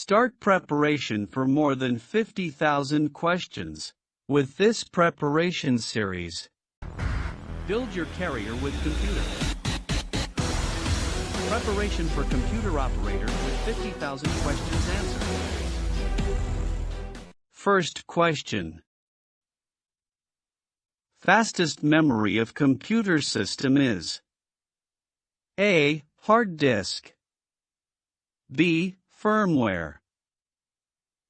Start preparation for more than 50,000 questions. With this preparation series, build your career with computer. Preparation for computer operator with 50,000 questions answered. First question. Fastest memory of computer system is A. Hard disk, B. Firmware,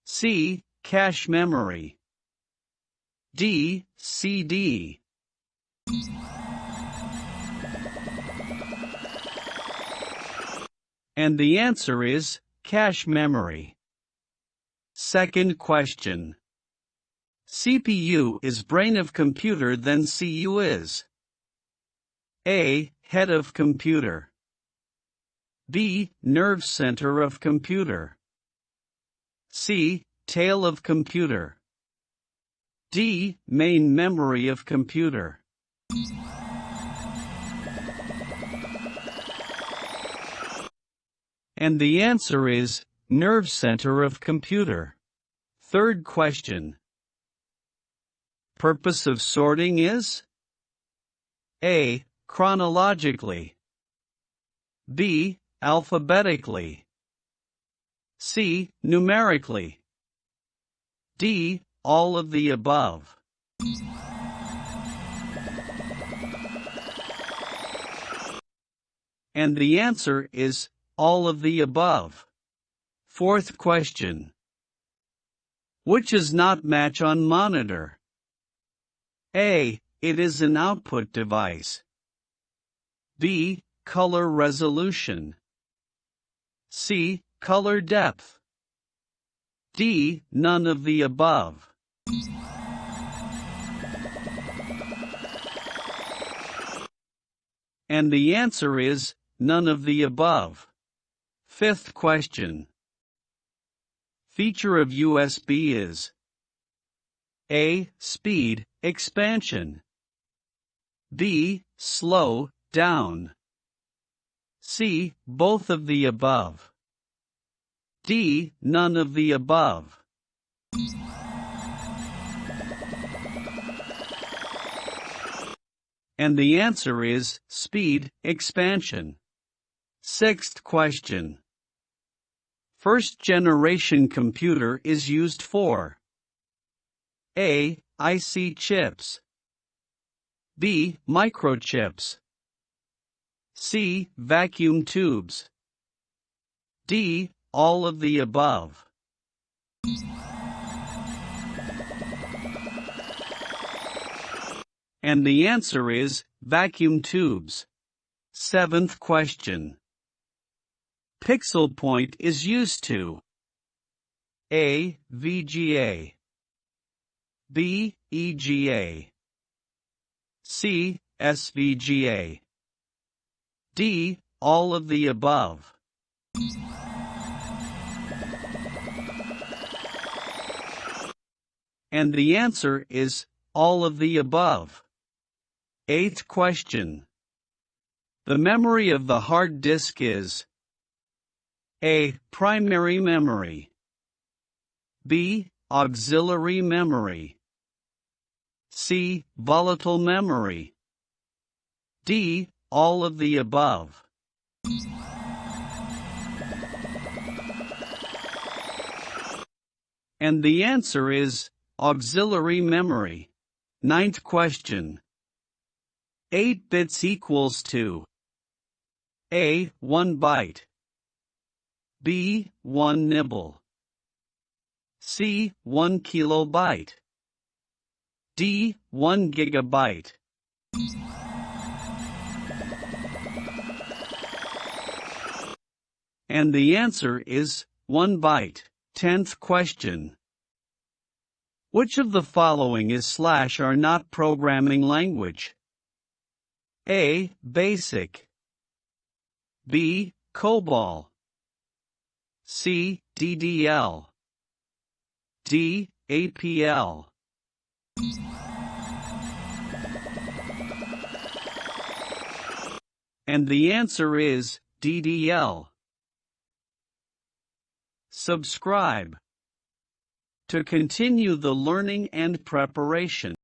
C. Cache memory, D. CD. And the answer is cache memory. Second question. CPU is brain of computer, then CU is A. Head of computer, B. Nerve center of computer, C. Tail of computer, D. Main memory of computer. And the answer is nerve center of computer. Third question. Purpose of sorting is A. Chronologically, B. Alphabetically, C. Numerically, D. All of the above. And the answer is all of the above. Fourth question. Which is not match on monitor? A. It is an output device, B. Color resolution, C. Color depth, D. None of the above. And the answer is none of the above. Fifth question. Feature of USB is A. Speed, expansion, B. Slow, down, C. Both of the above, D. None of the above. And the answer is speed, expansion. Sixth question. First generation computer is used for A. IC chips, B. Microchips, C. Vacuum tubes, D. All of the above. And the answer is vacuum tubes. Seventh question. Pixel point is used to A. VGA, B. EGA, C. SVGA, D. All of the above. And the answer is all of the above. Eighth question. The memory of the hard disk is A. Primary memory, B. Auxiliary memory, C. Volatile memory, D. All of the above. And the answer is auxiliary memory. Ninth question. 8 bits equals to A. 1 byte, B. 1 nibble, C. 1 kilobyte, D. 1 gigabyte. And the answer is 1 byte. 10th question. Which of the following is / are not programming language? A. Basic, B. COBOL, C. DDL, D. APL. And the answer is DDL. Subscribe to continue the learning and preparation.